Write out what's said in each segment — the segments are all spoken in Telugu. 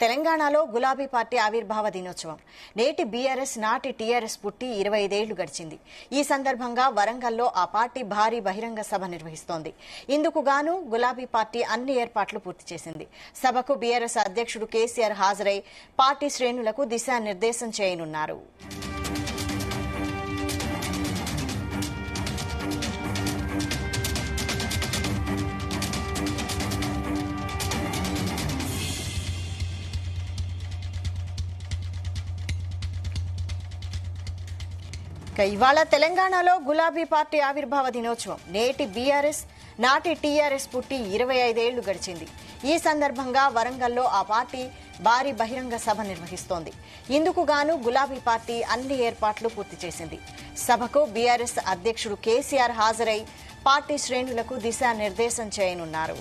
తెలంగాణలో గులాబీ పార్టీ ఆవిర్భావ దినోత్సవం నేటి బీఆర్ఎస్ నాటి టీఆర్ఎస్ పుట్టి 25 ఏళ్లు గడిచింది. ఈ సందర్భంగా వరంగల్లో ఆ పార్టీ భారీ బహిరంగ సభ నిర్వహిస్తోంది. ఇందుకు గాను గులాబీ పార్టీ అన్ని ఏర్పాట్లు పూర్తి చేసింది. సభకు బీఆర్ఎస్ అధ్యక్షుడు కేసీఆర్ హాజరై పార్టీ శ్రేణులకు దిశానిర్దేశం చేయనున్నారు. ఇవాళ తెలంగాణలో గులాబీ పార్టీ ఆవిర్భావ దినోత్సవం నేటి బీఆర్ఎస్ నాటి టీఆర్ఎస్ పుట్టి 25 ఏళ్లు గడిచింది. ఈ సందర్భంగా వరంగల్లో ఆ పార్టీ భారీ బహిరంగ సభ నిర్వహిస్తోంది. ఇందుకు గాను గులాబీ పార్టీ అన్ని ఏర్పాట్లు పూర్తి చేసింది. సభకు బీఆర్ఎస్ అధ్యక్షుడు కేసీఆర్ హాజరై పార్టీ శ్రేణులకు దిశానిర్దేశం చేయనున్నారు.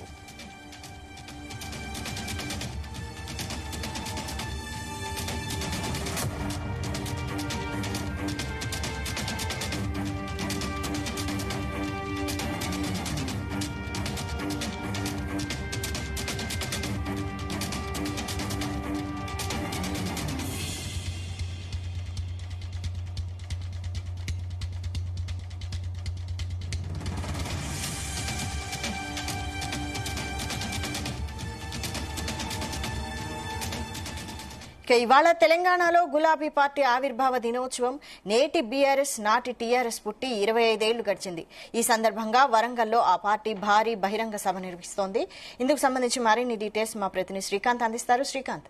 ఇవాళ తెలంగాణలో గులాబీ పార్టీ ఆవిర్భావ దినోత్సవం నేటి బీఆర్ఎస్ నాటి టీఆర్ఎస్ పుట్టి 25 ఏళ్లు గడిచింది. ఈ సందర్భంగా వరంగల్లో ఆ పార్టీ భారీ బహిరంగ సభ నిర్వహిస్తోంది. ఇందుకు సంబంధించి మరిన్ని డీటెయిల్స్ మా ప్రతినిధి శ్రీకాంత్ అందిస్తారు. శ్రీకాంత్,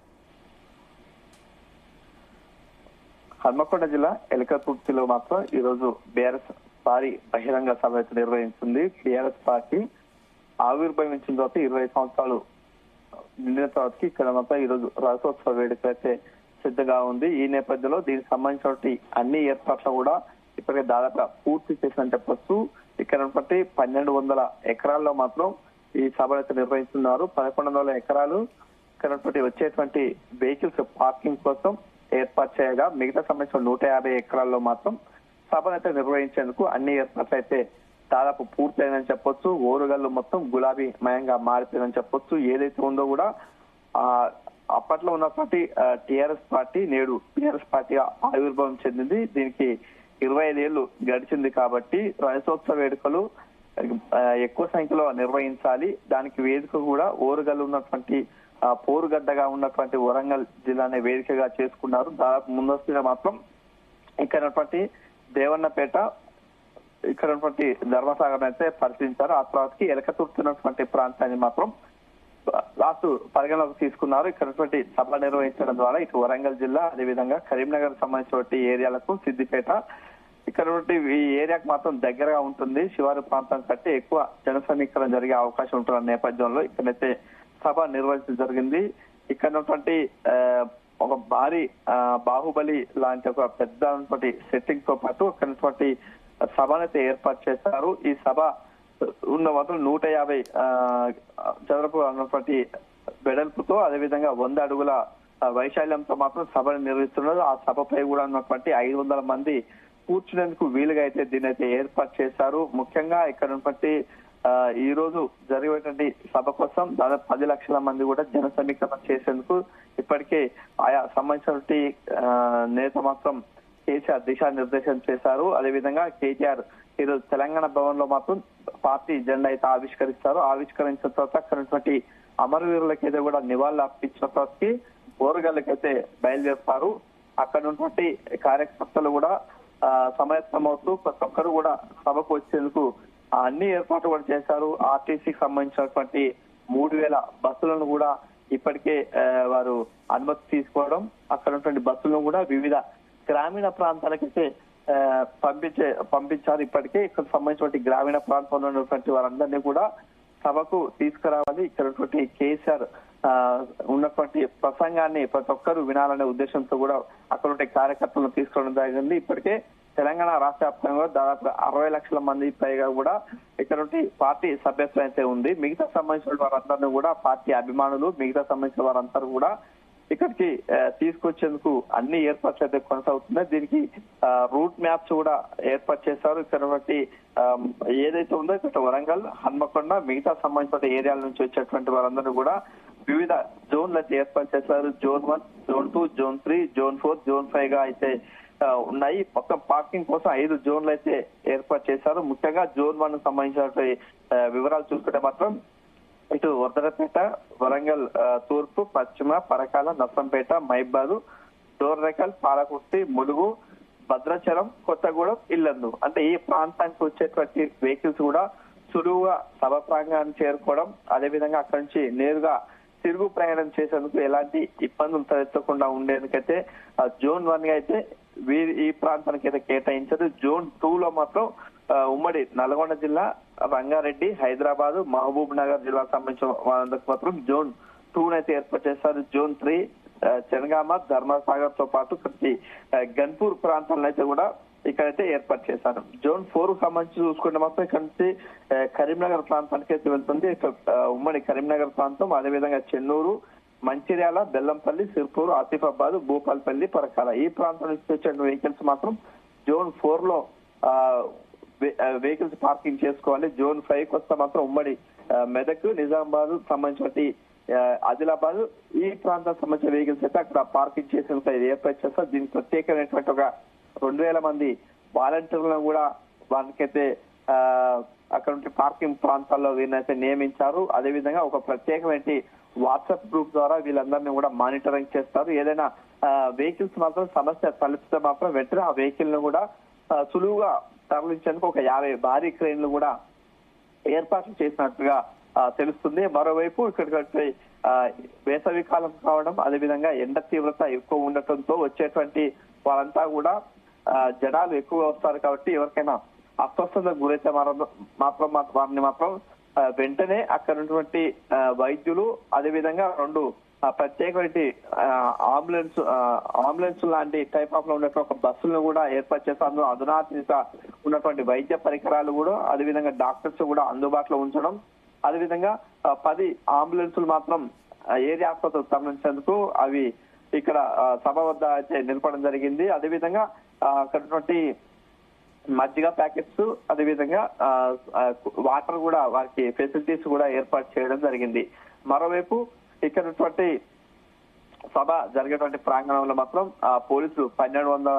హన్మకొండ జిల్లా ఎలకతుర్తిలో మాత్రం ఈ రోజు బీఆర్ఎస్ భారీ బహిరంగ సభ నిర్వహిస్తుంది. బీఆర్ఎస్ పార్టీ ఆవిర్భవించిన తర్వాత 20 సంవత్సరాలు నిండిన తర్వాతకి ఇక్కడ మొత్తం ఈ రోజు రజతోత్సవ వేడుక అయితే సిద్ధంగా ఉంది. ఈ నేపథ్యంలో దీనికి సంబంధించిన అన్ని ఏర్పాట్లు కూడా ఇప్పటికే దాదాపుగా పూర్తి చేసినని చెప్పొచ్చు. ఇక్కడ 1200 ఎకరాల్లో మాత్రం ఈ సభ అయితే నిర్వహిస్తున్నారు. 1100 ఎకరాలు ఇక్కడ వచ్చేటువంటి వెహికల్స్ పార్కింగ్ కోసం ఏర్పాటు చేయగా మిగతా సంబంధించిన 150 ఎకరాల్లో మాత్రం సభనైతే నిర్వహించేందుకు అన్ని ఏర్పాట్లు అయితే దాదాపు పూర్తయిందని చెప్పొచ్చు. ఓరుగల్లు మొత్తం గులాబీ మయంగా మారిపోయిందని చెప్పొచ్చు. ఏదైతే ఉందో కూడా అప్పట్లో ఉన్నటువంటి టీఆర్ఎస్ పార్టీ నేడు బీఆర్ఎస్ పార్టీగా ఆవిర్భావం చెందింది. దీనికి 25 ఏళ్లు గడిచింది కాబట్టి రజతోత్సవ వేడుకలు ఎక్కువ సంఖ్యలో నిర్వహించాలి. దానికి వేదిక కూడా ఓరుగల్లు ఉన్నటువంటి పోరుగడ్డగా ఉన్నటువంటి వరంగల్ జిల్లానే వేదికగా చేసుకున్నారు. దాదాపు ముందస్తుగా మాత్రం ఇక్కడ దేవన్నపేట ఇక్కడ ధర్మసాగర్ అయితే పరిశీలించారు. ఆ తర్వాతకి ఎలకతుర్తున్నటువంటి ప్రాంతాన్ని మాత్రం లాస్ట్ పరిగణలోకి తీసుకున్నారు. ఇక్కడ సభ నిర్వహించడం ద్వారా ఇటు వరంగల్ జిల్లా అదేవిధంగా కరీంనగర్ సంబంధించిన ఏరియాలకు సిద్దిపేట ఇక్కడ ఈ ఏరియాకు మాత్రం దగ్గరగా ఉంటుంది. శివారు ప్రాంతం కంటే ఎక్కువ జన సమీకరణ జరిగే అవకాశం ఉంటున్న నేపథ్యంలో ఇక్కడైతే సభ నిర్వహించడం జరిగింది. ఇక్కడ ఒక భారీ బాహుబలి లాంటి ఒక పెద్ద సెట్టింగ్ తో పాటు అక్కడ సభనైతే ఏర్పాటు చేశారు. ఈ సభ ఉన్న మాత్రం 150 చదరపు అన్నటువంటి వెడల్పుతో అదేవిధంగా 100 అడుగుల వైశాల్యంతో మాత్రం సభను నిర్వహిస్తున్నారు. ఆ సభపై కూడా ఉన్నటువంటి 500 మంది కూర్చునేందుకు వీలుగా అయితే దీన్ని అయితే ఏర్పాటు చేశారు. ముఖ్యంగా ఇక్కడ ఈ రోజు జరిగేటువంటి సభ కోసం దాదాపు 10 లక్షల మంది కూడా జన సమీకరణ చేసేందుకు ఇప్పటికే ఆయా సంబంధించినటువంటి నేత మాత్రం కేసీఆర్ దిశానిర్దేశం చేశారు. అదేవిధంగా కేటీఆర్ ఈరోజు తెలంగాణ భవన్ లో మాత్రం పార్టీ జెండా అయితే ఆవిష్కరిస్తారు. ఆవిష్కరించిన తర్వాత అక్కడ అమరవీరులకైతే కూడా నివాళులు అర్పించిన తర్వాతకి ఓరుగల్లకైతే బయలుదేరుతారు. అక్కడ ఉన్నటువంటి కార్యకర్తలు కూడా సమాయత్తమవుతూ ప్రతి ఒక్కరు కూడా సభకు వచ్చేందుకు అన్ని ఏర్పాట్లు కూడా చేశారు. ఆర్టీసీకి సంబంధించినటువంటి 3000 బస్సులను కూడా ఇప్పటికే వారు అనుమతి తీసుకోవడం, అక్కడ ఉన్నటువంటి బస్సులను కూడా వివిధ గ్రామీణ ప్రాంతాలకైతే పంపించారు. ఇప్పటికే ఇక్కడ సంబంధించిన గ్రామీణ ప్రాంతంలో ఉన్నటువంటి వారందరినీ కూడా సభకు తీసుకురావాలి. ఇక్కడ కేసీఆర్ ఉన్నటువంటి ప్రసంగాన్ని ప్రతి ఒక్కరు వినాలనే ఉద్దేశంతో కూడా అక్కడ కార్యకర్తలను తీసుకోవడం జరిగింది. ఇప్పటికే తెలంగాణ రాష్ట్ర వ్యాప్తంగా దాదాపు 60 లక్షల మంది పైగా కూడా ఇక్కడ పార్టీ సభ్యత్వం అయితే ఉంది. మిగతా సంబంధించిన వారందరినీ కూడా పార్టీ అభిమానులు మిగతా సంబంధించిన వారందరూ కూడా ఇక్కడికి తీసుకొచ్చేందుకు అన్ని ఏర్పాట్లు అయితే కొనసాగుతున్నాయి. దీనికి రూట్ మ్యాప్స్ కూడా ఏర్పాటు చేశారు. ఇక్కడ ఏదైతే ఉందో ఇక్కడ వరంగల్, హన్మకొండ మిగతా సంబంధించిన ఏరియాల నుంచి వచ్చేటువంటి వారందరూ కూడా వివిధ జోన్లు అయితే ఏర్పాటు చేశారు. Zone 1, zone 2, zone 3, zone 4, zone 5 గా అయితే ఉన్నాయి. మొత్తం పార్కింగ్ కోసం 5 జోన్లు అయితే ఏర్పాటు చేశారు. ముఖ్యంగా జోన్ 1 సంబంధించిన వివరాలు చూసుకుంటే మాత్రం ఇటు వర్ధనపేట, వరంగల్ తూర్పు, పశ్చిమ, పరకాల, నర్సంపేట, మైబాదు, డోర్నకల్, పాలకుర్తి, ములుగు, భద్రాచలం, కొత్తగూడెం, ఇల్లందు అంటే ఈ ప్రాంతానికి వచ్చేటువంటి వెహికల్స్ కూడా సులువుగా సభ ప్రాంగణాన్ని చేరుకోవడం, అదేవిధంగా అక్కడి నుంచి నేరుగా తిరుగు ప్రయాణం చేసేందుకు ఎలాంటి ఇబ్బందులు తలెత్తకుండా ఉండేందుకైతే జోన్ 1 గా అయితే ఈ ప్రాంతానికి అయితే కేటాయించారు. జోన్ 2 లో మాత్రం ఉమ్మడి నల్గొండ జిల్లా, రంగారెడ్డి, హైదరాబాద్, మహబూబ్ నగర్ జిల్లాకు సంబంధించిన వాళ్ళందరికీ మాత్రం జోన్ 2 అయితే ఏర్పాటు చేశారు. జోన్ 3 జనగామ, ధర్మసాగర్ తో పాటు ప్రతి గన్పూర్ ప్రాంతాలను అయితే కూడా ఇక్కడైతే ఏర్పాటు చేశారు. జోన్ 4 కు సంబంధించి చూసుకుంటే మాత్రం ఇక్కడ నుంచి కరీంనగర్ ప్రాంతానికి అయితే వెళ్తుంది. ఉమ్మడి కరీంనగర్ ప్రాంతం, అదేవిధంగా చెన్నూరు, మంచిర్యాల, బెల్లంపల్లి, సిర్పూర్, ఆసిఫాబాద్, భూపాల్పల్లి, పరకాల ఈ ప్రాంతం నుంచి వచ్చే వెహికల్స్ మాత్రం జోన్ 4 లో వెహికల్స్ పార్కింగ్ చేసుకోవాలి. జోన్ 5 కి వస్తే మాత్రం ఉమ్మడి మెదక్, నిజామాబాద్ సంబంధించిన ఆదిలాబాద్ ఈ ప్రాంతానికి సంబంధించిన వెహికల్స్ అయితే అక్కడ పార్కింగ్ చేసేందుకు ఏర్పాటు చేస్తారు. దీనికి ప్రత్యేకమైనటువంటి ఒక 2000 మంది వాలంటీర్లను కూడా వారికైతే అక్కడ ఉంటే పార్కింగ్ ప్రాంతాల్లో వీరినైతే నియమించారు. అదేవిధంగా ఒక ప్రత్యేకమైన వాట్సాప్ గ్రూప్ ద్వారా వీళ్ళందరినీ కూడా మానిటరింగ్ చేస్తారు. ఏదైనా వెహికల్స్ మాత్రం సమస్య తలెత్తితే మాత్రం వెంటనే ఆ వెహికల్ ను కూడా సులువుగా తరలించేందుకు ఒక 50 భారీ క్రేన్లు కూడా ఏర్పాట్లు చేసినట్టుగా తెలుస్తుంది. మరోవైపు ఇక్కడికి వేసవి కాలం కావడం, అదేవిధంగా ఎండ తీవ్రత ఎక్కువ ఉండటంతో వచ్చేటువంటి వాళ్ళంతా కూడా జనాలు ఎక్కువ వస్తారు కాబట్టి ఎవరికైనా అస్వస్థతకు గురైతే మాత్రం వారిని మాత్రం వెంటనే అక్కడ ఉన్నటువంటి వైద్యులు, అదేవిధంగా 2 ప్రత్యేకమైన అంబులెన్స్ లాంటి టైప్ ఆఫ్ లో ఉన్నటువంటి ఒక బస్సులను కూడా ఏర్పాటు చేస్తారు. అందులో అధునాతన ఉన్నటువంటి వైద్య పరికరాలు కూడా, అదేవిధంగా డాక్టర్స్ కూడా అందుబాటులో ఉంచడం, అదేవిధంగా 10 అంబులెన్సులు మాత్రం ఏరియా ఆసుపత్రికి తరలించేందుకు అవి ఇక్కడ సభ వద్ద అయితే నిలపడం జరిగింది. అదేవిధంగా అక్కడ మజ్జిగ ప్యాకెట్స్, అదేవిధంగా వాటర్ కూడా వారికి ఫెసిలిటీస్ కూడా ఏర్పాటు చేయడం జరిగింది. మరోవైపు ఇక్కడ సభ జరిగేటువంటి ప్రాంగణంలో మాత్రం పోలీసులు 1200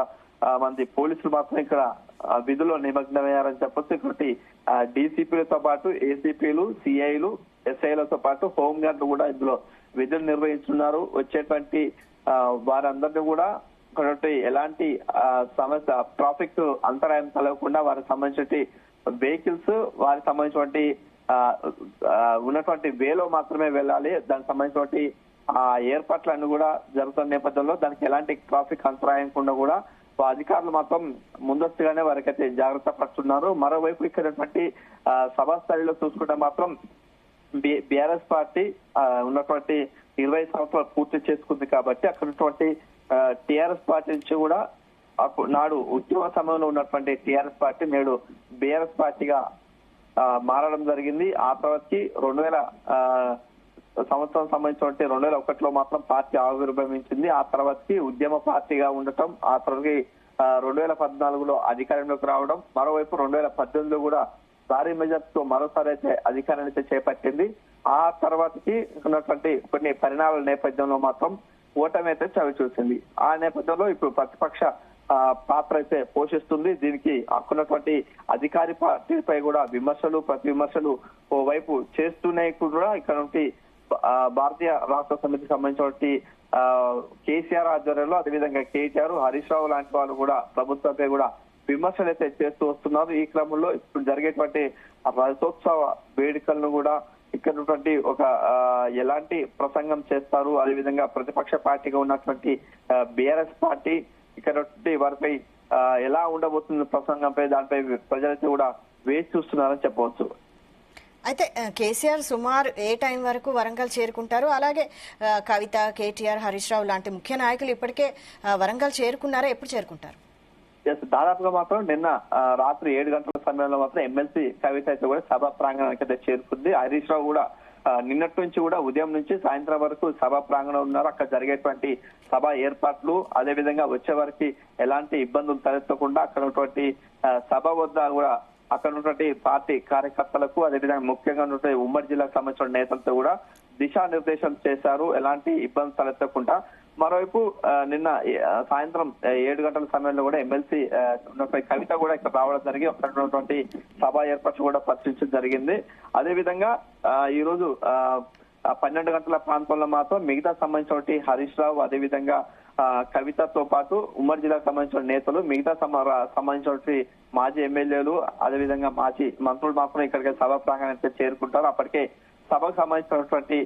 మంది పోలీసులు మాత్రం ఇక్కడ విధుల్లో నిమగ్నమయ్యారని చెప్పొచ్చు. ఇక్కడి డీసీపీలతో పాటు ఏసీపీలు, సిఐలు, ఎస్ఐలతో పాటు హోంగార్డులు కూడా ఇందులో విధులు నిర్వహిస్తున్నారు. వచ్చేటువంటి వారందరినీ కూడా ఎలాంటి సమస్య ట్రాఫిక్ అంతరాయం కలగకుండా వారికి సంబంధించిన వెహికల్స్ వారికి సంబంధించినటువంటి ఉన్నటువంటి వేలో మాత్రమే వెళ్ళాలి. దానికి సంబంధించినటువంటి ఏర్పాట్లన్నీ కూడా జరుగుతున్న నేపథ్యంలో దానికి ఎలాంటి ట్రాఫిక్ అంతరాయం కూడా అధికారులు మాత్రం ముందస్తుగానే వారికైతే జాగ్రత్త పడుతున్నారు. మరోవైపు ఇక్కడ సభా స్థాయిలో చూసుకుంటే మాత్రం బీఆర్ఎస్ పార్టీ ఉన్నటువంటి 20 సంవత్సరాలు పూర్తి చేసుకుంది కాబట్టి అక్కడ ఉన్నటువంటి టిఆర్ఎస్ పార్టీ నుంచి కూడా నాడు ఉద్యమ సమయంలో ఉన్నటువంటి టిఆర్ఎస్ పార్టీ నేడు బీఆర్ఎస్ పార్టీగా మారడం జరిగింది. ఆ తర్వాతకి 2000 సంవత్సరం సంబంధించినటువంటి 2001లో మాత్రం పార్టీ ఆవిర్భవించింది. ఆ తర్వాతకి ఉద్యమ పార్టీగా ఉండటం, ఆ తర్వాతకి 2014లో అధికారంలోకి రావడం, మరోవైపు 2018లో కూడా భారీ మెజార్టీతో మరోసారి అయితే అధికారాన్ని అయితే చేపట్టింది. ఆ తర్వాతకి ఉన్నటువంటి కొన్ని పరిణామాల నేపథ్యంలో మాత్రం ఓటమి అయితే చవి చూసింది. ఆ నేపథ్యంలో ఇప్పుడు ప్రతిపక్ష పాత్ర అయితే పోషిస్తుంది. దీనికి అక్కున్నటువంటి అధికారి పార్టీపై కూడా ప్రతి విమర్శలు ఓవైపు చేస్తూనే కూడా ఇక్కడ నుండి భారతీయ రాష్ట్ర సమితికి సంబంధించినటువంటి కేసీఆర్ ఆధ్వర్యంలో, అదేవిధంగా కేటీఆర్, హరీష్ రావు లాంటి వాళ్ళు కూడా ప్రభుత్వంపై కూడా విమర్శలు అయితే చేస్తూ వస్తున్నారు. ఈ క్రమంలో ఇప్పుడు జరిగేటువంటి రథోత్సవ వేడుకలను కూడా ఇక్కడ ఉన్నటువంటి ఒక ఎలాంటి ప్రసంగం చేస్తారు, అదేవిధంగా ప్రతిపక్ష పార్టీగా ఉన్నటువంటి బీఆర్ఎస్ పార్టీ ఇక్కడ వారిపై ఎలా ఉండబోతుంది ప్రసంగంపై, దానిపై ప్రజలైతే కూడా వేచి చూస్తున్నారని చెప్పవచ్చు. అయితే కేసీఆర్ సుమారు ఏ టైం వరకు వరంగల్ చేరుకుంటారు? అలాగే కవిత, కేటీఆర్, హరీష్ రావు లాంటి ముఖ్య నాయకులు ఇప్పటికే వరంగల్ చేరుకున్నారా? ఎప్పుడు చేరుకుంటారు? దాదాపుగా మాత్రం నిన్న రాత్రి 7 గంటల సమయంలో మాత్రం ఎమ్మెల్సీ కవిత అయితే కూడా సభా ప్రాంగణానికి అయితే చేరుకుంది. హరీష్ రావు కూడా నిన్నటి నుంచి కూడా ఉదయం నుంచి సాయంత్రం వరకు సభా ప్రాంగణం ఉన్నారు. అక్కడ జరిగేటువంటి సభ ఏర్పాట్లు, అదేవిధంగా వచ్చే వారికి ఎలాంటి ఇబ్బందులు తలెత్తకుండా అక్కడ ఉన్నటువంటి సభ వద్ద కూడా అక్కడ ఉన్నటువంటి పార్టీ కార్యకర్తలకు, అదేవిధంగా ముఖ్యంగా ఉన్నటువంటి ఉమ్మడి జిల్లాకు సంబంధించిన నేతలతో కూడా దిశానిర్దేశం చేశారు, ఎలాంటి ఇబ్బంది తలెత్తకుండా. మరోవైపు నిన్న సాయంత్రం 7 గంటల సమయంలో కూడా ఎమ్మెల్సీ కవిత కూడా ఇక్కడ రావడం జరిగి అక్కడున్నటువంటి సభ ఏర్పాటు కూడా పరిశీలించడం జరిగింది. అదేవిధంగా ఈ రోజు 12 గంటల ప్రాంతంలో మాత్రం మిగతా సంబంధించినటువంటి హరీష్ రావు, అదేవిధంగా కవితతో పాటు ఉమ్మడి జిల్లాకు సంబంధించిన నేతలు, మిగతా సంబంధించినటువంటి మాజీ ఎమ్మెల్యేలు, అదేవిధంగా మాజీ మంత్రులు మాత్రం ఇక్కడికి సభ ప్రాంగణానికి చేరుకుంటారు. అప్పటికే సభకు సంబంధించినటువంటి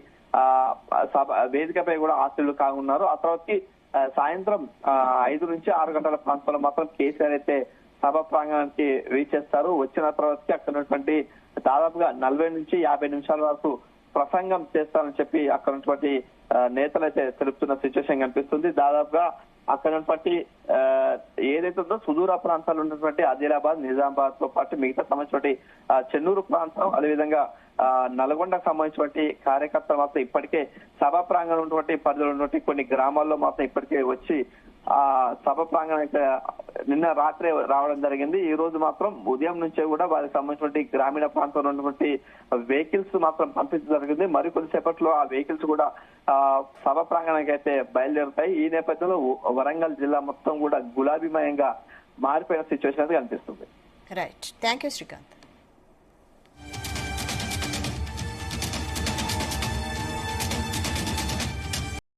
సభ వేదికపై కూడా ఆశలు కానున్నారు. ఆ తర్వాత సాయంత్రం 5 నుంచి 6 గంటల ప్రాంతంలో మాత్రం కేసీఆర్ అయితే సభ ప్రాంగణానికి వీచేస్తారు. వచ్చిన తర్వాత అక్కడ ఉన్నటువంటి దాదాపుగా 40 నుంచి 50 నిమిషాల వరకు ప్రసంగం చేస్తారని చెప్పి అక్కడ ఉన్నటువంటి నేతలు అయితే తెలుపుతున్న సిచ్యువేషన్ కనిపిస్తుంది. దాదాపుగా అక్కడ ఉన్నటువంటి ఏదైతే ఉందో సుదూర ప్రాంతాల్లో ఉన్నటువంటి ఆదిలాబాద్, నిజామాబాద్ తో పాటు మిగతా సంబంధించినటువంటి చెన్నూరు ప్రాంతం, అదేవిధంగా నల్గొండకు సంబంధించినటువంటి కార్యకర్తలు మాత్రం ఇప్పటికే సభా ప్రాంగణం ఉన్నటువంటి పరిధిలో ఉన్నటువంటి కొన్ని గ్రామాల్లో మాత్రం ఇప్పటికే వచ్చి ఆ సభ ప్రాంగణానికి నిన్న రాత్రి రావడం జరిగింది. ఈ రోజు మాత్రం ఉదయం నుంచే కూడా వారికి సంబంధించినటువంటి గ్రామీణ ప్రాంతంలో ఉన్నటువంటి వెహికల్స్ మాత్రం పంపించడం జరిగింది. మరి కొద్దిసేపట్లో ఆ వెహికల్స్ కూడా సభ ప్రాంగణానికి అయితే బయలుదేరుతాయి. ఈ నేపథ్యంలో వరంగల్ జిల్లా మొత్తం కూడా గులాబీమయంగా మారిపోయిన సిచ్యువేషన్ అయితే కనిపిస్తుంది. Right, thank you Srikanth.